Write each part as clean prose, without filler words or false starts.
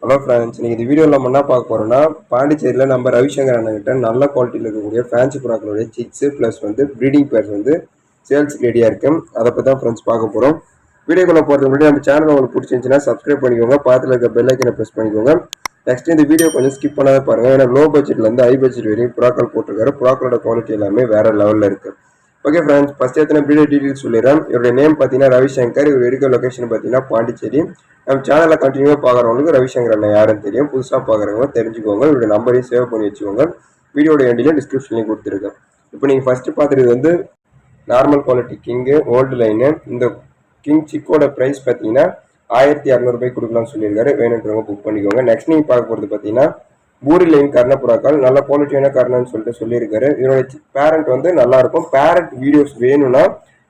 Hello friends, இன்னைக்கு இந்த வீடியோவில் நம்ம என்ன பார்க்க போகிறோம்னா, பாண்டிச்சேரியில் நம்ம ரவிசங்கர் அண்ணன்கிட்ட நல்ல குவாலிட்டியில் இருக்கக்கூடிய ஃபேன்சி புறாக்களுடைய சிக்ஸு ப்ளஸ் வந்து ப்ரீடிங் பேர்ஸ் வந்து சேல்ஸுக்கு ரெடியாக இருக்குது. அதை பற்றி தான் ஃப்ரெண்ட்ஸ் பார்க்க போகிறோம். வீடியோக்குள்ளே போகிறதுக்கு முன்னாடி நம்ம சேனல் உங்களுக்கு பிடிச்சிருந்துச்சுன்னா சப்ஸ்கிரைப் பண்ணிக்கோங்க, பக்கத்தில் இருக்க பெல் ஐக்கனை ப்ரெஸ் பண்ணிக்கோங்க. நெக்ஸ்ட் இந்த வீடியோ கொஞ்சம் ஸ்கிப் பண்ணாத பாருங்கள், ஏன்னா லோ பட்ஜெட்லேருந்து ஹை பட்ஜெட் வரையும் புறாக்கள் போட்டிருக்காரு. புறாக்களோட குவாலிட்டி எல்லாமே வேறு லெவலில் இருக்குது. ஓகே ஃப்ரெண்ட்ஸ், ஃபஸ்ட் எத்தனை ப்ரீடர் டீட்டெயில்ஸ் சொல்லிடுறேன். இவருடைய நேம் பார்த்தீங்கன்னா ரவிசங்கர். இவர் இருக்க லொக்கேஷன் பார்த்தீங்கன்னா பாண்டிச்சேரி. நம்ம சேனலில் கண்டினியூவாக பார்க்குறவங்களுக்கு ரவிசங்கர் அண்ணன் யாருன்னு தெரியும். புதுசாக பார்க்குறவங்க தெரிஞ்சுக்கோங்க. இவருடைய நம்பரையும் சேவ் பண்ணி வச்சுக்கோங்க. வீடியோட எண்டில் டிஸ்கிரிப்ஷன்லையும் கொடுத்துருக்கேன். இப்போ நீங்கள் ஃபஸ்ட்டு பார்த்துட்டு வந்து normal quality king old line. இந்த கிங் சிக்கோட ப்ரைஸ் பார்த்தீங்கன்னா 1200 கொடுக்கலாம்னு சொல்லியிருக்காரு. வேணுன்றவங்க புக் பண்ணிக்கோங்க. நெக்ஸ்ட் நீங்கள் பார்க்க போகிறது பார்த்தீங்கன்னா பூரி லைன் கர்ணப்புறாக்கள், நல்ல குவாலிட்டியான கர்ணன்னு சொல்லியிருக்காரு. இதோட பேரண்ட் வந்து நல்லா இருக்கும். பேரண்ட் வீடியோஸ் வேணும்னா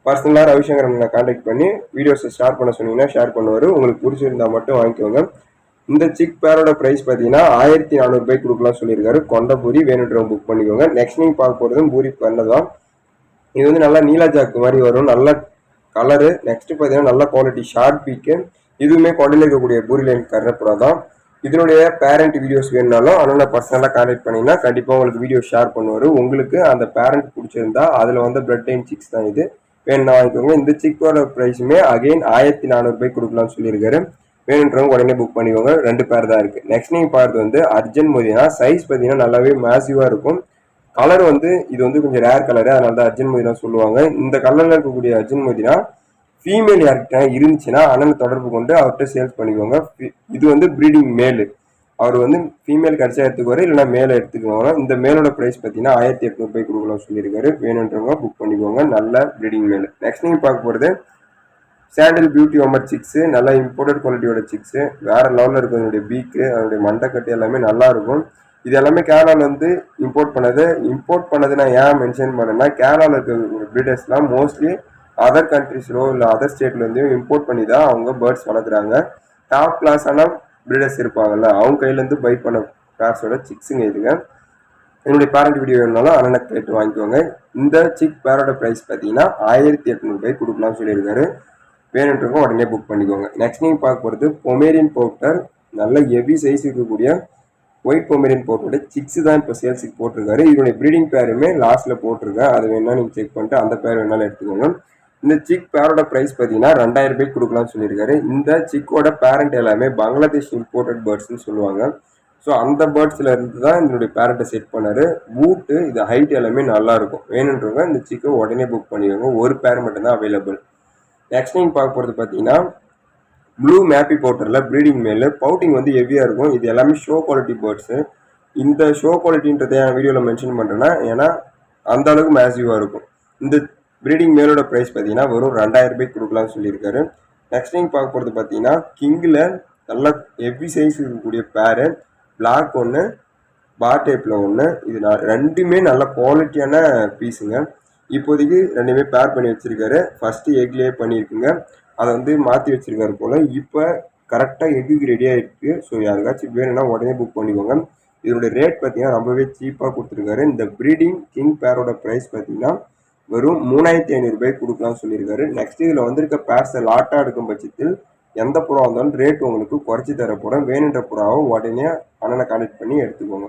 பர்சனலாக ரவிசங்கர் அண்ணனை கான்டாக்ட் பண்ணி வீடியோஸை ஷேர் பண்ண சொன்னீங்கன்னா ஷேர் பண்ணுவார். உங்களுக்கு பிடிச்சிருந்தா மட்டும் வாங்கிக்கோங்க. இந்த சிக் பேரோட ப்ரைஸ் பார்த்தீங்கன்னா 1400 கொடுக்கலாம் சொல்லியிருக்காரு. கொண்ட பூரி வேணுன்றவங்க புக் பண்ணிக்கோங்க. நெக்ஸ்ட் நீங்கள் பார்க்க போகிறது பூரி பண்ணை தான். இது வந்து நல்லா நீலா ஜாக்கு மாதிரி வரும், நல்ல கலரு. நெக்ஸ்ட் பார்த்தீங்கன்னா நல்ல குவாலிட்டி ஷார்ட் பீக்கு. இதுவுமே கொண்டையில் இருக்கக்கூடிய பூரி லைன் கர்ணப்புறா தான். இதனுடைய பேரண்ட் வீடியோஸ் வேணுனாலும் அண்ணனை பர்சனலாக கான்டாக்ட் பண்ணிங்கன்னா கண்டிப்பாக உங்களுக்கு வீடியோ ஷேர் பண்ணுவார். உங்களுக்கு அந்த பேரண்ட் பிடிச்சிருந்தா அதில் வந்து பிளட் லைன் சிக்ஸ் தான் இது, வேணும்னா வாங்கிக்கோங்க. இந்த சிக்கோட ப்ரைஸுமே அகைன் 1400 கொடுக்கலாம்னு சொல்லியிருக்காரு. வேணுன்றவங்க உடனே புக் பண்ணிக்கோங்க. 2 பேர் தான் இருக்குது. நெக்ஸ்ட் நீங்கள் பார்த்து வந்து அர்ஜென்ட் மோதினா. சைஸ் பார்த்தீங்கன்னா நல்லாவே மேசிவாக இருக்கும். கலர் வந்து இது வந்து கொஞ்சம் ரேர் கலரு, அதனால தான் அர்ஜென்ட் மோதினா சொல்லுவாங்க. இந்த கலரில் இருக்கக்கூடிய அர்ஜென்ட் மோதினா ஃபீமேல் யார்கிட்ட இருந்துச்சுன்னா அண்ணனை தொடர்பு கொண்டு அவர்கிட்ட சேல்ஸ் பண்ணிக்கோங்க. இது வந்து ப்ரீடிங் மேலு. அவர் வந்து ஃபீமேல் கடைசியாக எடுத்துக்குவார், இல்லைனா மேலே எடுத்துக்குவாங்க. இந்த மேலோட ப்ரைஸ் பார்த்தீங்கன்னா 1800 கொடுக்கலாம் சொல்லியிருக்காரு. வேணுன்றவங்க புக் பண்ணிக்கோங்க. நல்ல ப்ரீடிங் மேல். நெக்ஸ்ட் நீங்கள் பார்க்க போகிறது சாண்டில் பியூட்டி ஹோமர் சிக்ஸு. நல்லா இம்போர்ட்டட் குவாலிட்டியோட சிக்ஸு. வேறு லெவலில் இருக்கும். அதனுடைய பீக்கு, அதனுடைய மண்டைக்கட்டு எல்லாமே நல்லா இருக்கும். இது எல்லாமே கேரளாவில் வந்து இம்போர்ட் பண்ணது நான் ஏன் மென்ஷன் பண்ணேன்னா, கேரளாவில் இருக்க ப்ரீடர்ஸ்லாம் மோஸ்ட்லி அதர் கண்ட்ரிஸ்லோ இல்லை அதர் ஸ்டேட்லேருந்தையும் இம்போர்ட் பண்ணி தான் அவங்க பேர்ட்ஸ் வளர்க்குறாங்க. டாப் கிளாஸான ப்ரீடர்ஸ் இருப்பாங்கல்ல, அவங்க கையிலேருந்து பை பண்ண பேர்ஸோட சிக்ஸுங்க இதுங்க. என்னுடைய பேரண்ட் வீடியோ வேணுனாலும் அண்ணனை கேட்டு வாங்கிக்கோங்க. இந்த சிக் பேரோட ப்ரைஸ் பார்த்தீங்கன்னா 1800 கொடுக்கலாம்னு சொல்லியிருக்காரு. வேணுன்றவங்க உடனே புக் பண்ணிக்கோங்க. நெக்ஸ்ட் நீங்கள் பார்க்க போகிறது பொமேரியன் பவுட்டர். நல்ல ஹெவி சைஸ் இருக்கக்கூடிய ஒயிட் பொமேரியன் பவுட்டரோட சிக்ஸு தான் இப்போ சேல்ஸுக்கு போட்டிருக்காரு. இதனுடைய ப்ரீடிங் பேருமே லாஸ்ட்டில் போட்டிருக்கேன். அது வேணால் நீங்கள் செக் பண்ணிட்டு அந்த பேர் வேணாலும் எடுத்துக்கோங்க. இந்த சிக் பேரோட ப்ரைஸ் பார்த்தீங்கன்னா 2000 கொடுக்கலாம்னு சொல்லியிருக்காரு. இந்த சிக்கோட பேரண்ட் எல்லாமே பங்களாதேஷ் இம்போர்ட்டட் பேர்ட்ஸ்ன்னு சொல்லுவாங்க. ஸோ அந்த பேர்ட்ஸில் இருந்து தான் இதனுடைய பேரண்ட்டை செட் பண்ணார். பூட்டு இது ஹைட் எல்லாமே நல்லாயிருக்கும். வேணுன்றவங்க இந்த சிக்கை உடனே புக் பண்ணிக்கோங்க. ஒரு பேர் மட்டும்தான் அவைலபிள். நெக்ஸ்ட் நீங்கள் பார்க்க போகிறது பார்த்தீங்கன்னா ப்ளூ மேப்பி பவுட்டரில் ப்ரீடிங் மேல். பவுட்டிங் வந்து ஹெவியாக இருக்கும். இது எல்லாமே ஷோ குவாலிட்டி பேர்ட்ஸு. இந்த ஷோ குவாலிட்டின்றதை என் வீடியோவில் மென்ஷன் பண்ணுறேன்னா, ஏன்னா அந்த அளவுக்கு மேசிவாக இருக்கும். இந்த ப்ரீடிங் மேலோட ப்ரைஸ் பார்த்தீங்கன்னா வெறும் 2000 கொடுக்கலாம்னு சொல்லியிருக்காரு. நெக்ஸ்ட் நீங்கள் பார்க்க போகிறது பார்த்தீங்கன்னா கிங்கில் நல்ல ஹெவி சைஸ் இருக்கக்கூடிய பேரு. பிளாக் ஒன்று, பார் டைப்பில் ஒன்று. இது ரெண்டுமே நல்ல குவாலிட்டியான பீஸுங்க. இப்போதைக்கு ரெண்டுமே பேர் பண்ணி வச்சுருக்காரு. ஃபஸ்ட்டு எக்லேயே பண்ணியிருக்குங்க, அதை வந்து மாற்றி வச்சுருக்காரு போல். இப்போ கரெக்டாக எக்குக்கு ரெடியாக இருக்குது. ஸோ யாருக்காச்சும் வேணும்னா உடனே புக் பண்ணிக்கோங்க. இதோட ரேட் பார்த்தீங்கன்னா ரொம்பவே சீப்பாக கொடுத்துருக்காரு. இந்த ப்ரீடிங் கிங் பேரோட ப்ரைஸ் பார்த்தீங்கன்னா வெறும் 3500 கொடுக்கலாம்னு சொல்லியிருக்காரு. நெக்ஸ்ட் இதில் வந்திருக்க பேர்ஸை லாட்டாக எடுக்கும் பட்சத்தில் எந்த புறா வந்தாலும் ரேட் உங்களுக்கு குறைச்சி தரப்போகிறேன். வேணுன்ற புறாவை உடனே அண்ணனை கான்டெக்ட் பண்ணி எடுத்துக்கோங்க.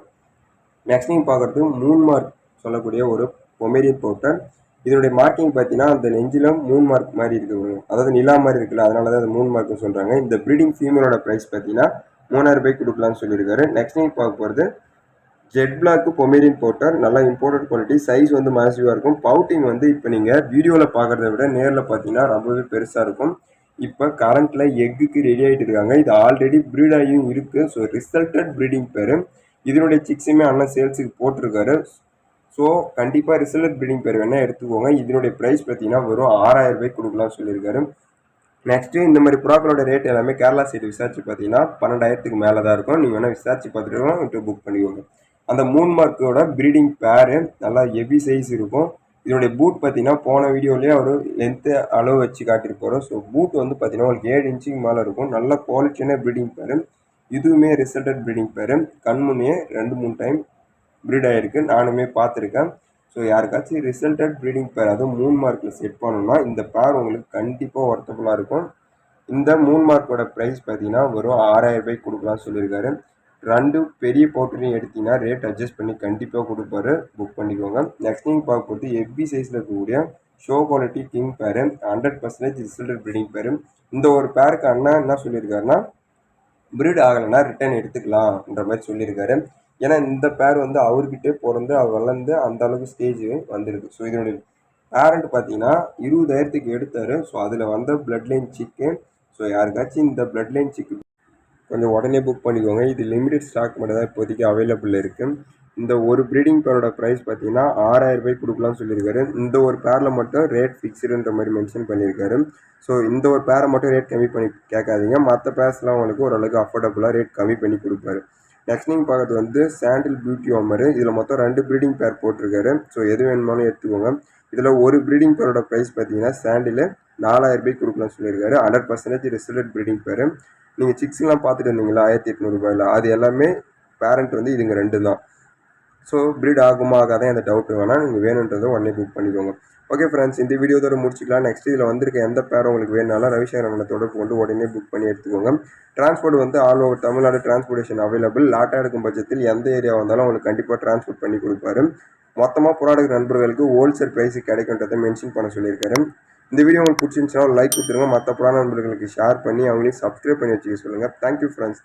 நெக்ஸ்ட் நீங்கள் பார்க்குறது மூன் மார்க் சொல்லக்கூடிய ஒரு பொமேரியன் பவுட்டர். இதனுடைய மார்க்கிங் பார்த்தீங்கன்னா அந்த நெஞ்சில் மூன் மார்க் மாதிரி இருக்குது, அதாவது நிலா மாதிரி இருக்குல்ல, அதனால தான் அது மூன் மார்க்னு சொல்கிறாங்க. இந்த ப்ரீடிங் ஃபீமேலோட ப்ரைஸ் பார்த்தீங்கன்னா 3000 கொடுக்கலாம்னு சொல்லியிருக்காரு. நெக்ஸ்ட் நீங்கள் பார்க்க போகிறது ஜெட் பிளாக்கு பொமேரியன் பவுட்டர். நல்லா இம்போர்ட்டட் குவாலிட்டி. சைஸ் வந்து மேசிவாக இருக்கும். பவுட்டிங் வந்து இப்போ நீங்கள் வீடியோவில் பார்க்குறத விட நேரில் பார்த்தீங்கன்னா ரொம்பவே பெருசாக இருக்கும். இப்போ கரண்ட்டில் எக்குக்கு ரெடி ஆகிட்டு இருக்காங்க. இது ஆல்ரெடி ப்ரீடாகியும் இருக்குது. ஸோ ரிசல்டட் ப்ரீடிங் பேர். இதனுடைய சிக்ஸுமே அண்ணன் சேல்ஸுக்கு போட்டிருக்காரு. ஸோ கண்டிப்பாக ரிசல்டட் ப்ரீடிங் பேர் வேணால் எடுத்துக்கோங்க. இதனுடைய ப்ரைஸ் பார்த்தீங்கன்னா வெறும் 6000 கொடுக்கலாம்னு சொல்லியிருக்காரு. நெக்ஸ்ட்டு இந்த மாதிரி புறாக்களோட ரேட் எல்லாமே கேரளா சைடு விசாரிச்சு பார்த்தீங்கன்னா 12000 மேலே தான் இருக்கும். நீங்கள் வேணால் விசாரிச்சு பார்த்துட்டு புக் பண்ணிக்கோங்க. அந்த மூன் மார்க்கோட ப்ரீடிங் பேரு நல்லா ஹெவி சைஸ் இருக்கும். இதனுடைய பூட் பார்த்தீங்கன்னா போன வீடியோலேயே அவர் லென்த்து அளவு வச்சு காட்டியிருப்பாரு. ஸோ பூட் வந்து பார்த்தீங்கன்னா உங்களுக்கு 7 இன்ச்சுக்கு மேலே இருக்கும். நல்ல குவாலிட்டியான ப்ரீடிங் பேரு. இதுவுமே ரிசல்டட் ப்ரீடிங் பேரு. கண்முன்னே 2-3 டைம் ப்ரீட் ஆகிருக்கு, நானுமே பார்த்துருக்கேன். ஸோ யாருக்காச்சும் ரிசல்டட் ப்ரீடிங் பேர் அதுவும் மூன் மார்க்கில் செட் பண்ணணும்னா இந்த பேர் உங்களுக்கு கண்டிப்பாக ஒர்த்தபுளாக இருக்கும். இந்த 3 மார்க்கோட ப்ரைஸ் பார்த்தீங்கன்னா வெறும் 6000 ரூபாய்க்கு கொடுக்கலாம்னு சொல்லியிருக்காரு. 2 பெரிய பவுடரையும் எடுத்தீங்கன்னா ரேட் அட்ஜஸ்ட் பண்ணி கண்டிப்பாக கொடுப்பாரு, புக் பண்ணிக்கோங்க. நெக்ஸ்ட் நீங்கள் பார்க்க போகிறது எஃபி சைஸில் இருக்கக்கூடிய ஷோ குவாலிட்டி கிங் பேரு, 100% ரிசல்டட் ப்ரீடிங் பேரு. இந்த ஒரு பேருக்கு அண்ணா என்ன சொல்லியிருக்காருன்னா, பிரீட் ஆகலைன்னா ரிட்டர்ன் எடுத்துக்கலாம்ன்ற மாதிரி சொல்லியிருக்காரு. ஏன்னா இந்த பேர் வந்து அவர்கிட்டே பிறந்து அவர் வளர்ந்து அந்த அளவுக்கு ஸ்டேஜ் வந்துருக்கு. ஸோ இதனுடைய பேரண்ட் பார்த்தீங்கன்னா 20,000க்கு எடுத்தார். ஸோ அதில் வந்த பிளட் லைன் சிக்கு. ஸோ யாருக்காச்சும் இந்த பிளட் லைன் சிக்கு கொஞ்சம் உடனே புக் பண்ணிக்கோங்க. இது லிமிடெட் ஸ்டாக் மட்டும் தான் இப்போதைக்கு அவைலபிள் இருக்குது. இந்த ஒரு ப்ரீடிங் பேரோட ப்ரைஸ் பார்த்தீங்கன்னா 6000 ரூபாய்க்கு கொடுக்கலாம்னு சொல்லியிருக்காரு. இந்த ஒரு பேரில் மட்டும் ரேட் ஃபிக்ஸ்டுன்ற மாதிரி மென்ஷன் பண்ணியிருக்காரு. ஸோ இந்த ஒரு பேரை மட்டும் ரேட் கம்மி பண்ணி கேட்காதீங்க. மற்ற பேர்ஸ்லாம் உங்களுக்கு ஓரளவுக்கு அஃபோர்டபுளாக ரேட் கம்மி பண்ணி கொடுப்பாரு. நெக்ஸ்ட் நீங்கள் பார்க்குறது வந்து சாண்டில் பியூட்டி ஹோமர். இதில் மொத்தம் 2 ப்ரீடிங் பேர் போட்டிருக்காரு. ஸோ எது வேணுமாலும் எடுத்துக்கோங்க. இதில் ஒரு ப்ரீடிங் பேரோட ப்ரைஸ் பார்த்தீங்கன்னா சாண்டில் 4000 ரூபாய்க்கு கொடுக்கலாம்னு சொல்லியிருக்காரு. 100% ரிசல்டட் ப்ரீடிங் பேர். நீங்கள் சிக்ஸ்லாம் பார்த்துட்டு இருந்தீங்களா 1800 ரூபாயில், அது எல்லாமே பேரண்ட் வந்து இதுங்க 2 தான். ஸோ ப்ரீட் ஆகுமா ஆகாதான் அந்த டவுட் வேணால் நீங்கள் வேணுன்றதை உடனே புக் பண்ணிக்கோங்க. ஓகே ஃப்ரெண்ட்ஸ், இந்த வீடியோதோட முடிச்சிக்கலாம். நெக்ஸ்ட் இதில் வந்திருக்க எந்த பேரும் உங்களுக்கு வேணுனாலும் ரவிசங்கர் அண்ணனை தொடர்பு கொண்டு உடனே புக் பண்ணி எடுத்துக்கோங்க. டிரான்ஸ்போர்ட் வந்து all over Tamil Nadu transportation available. லாட்டாக எடுக்கும் பட்சத்தில் எந்த ஏரியா வந்தாலும் உங்களுக்கு கண்டிப்பாக டிரான்ஸ்போர்ட் பண்ணி கொடுப்பாரு. மொத்தமாக ப்ராடக்ட் நண்பர்களுக்கு ஹோல்சேல் ப்ரைஸுக்கு கிடைக்குன்றதை மென்ஷன் பண்ண சொல்லியிருக்காரு. இந்த வீடியோ உங்களுக்கு பிடிச்சிருந்துச்சுன்னா லைக் கொடுத்துருங்க. மற்ற புறான நண்பர்களுக்கு ஷேர் பண்ணி அவங்களையும் சப்ஸ்கிரைப் பண்ணி வச்சுக்க சொல்லுங்கள். Thank you friends.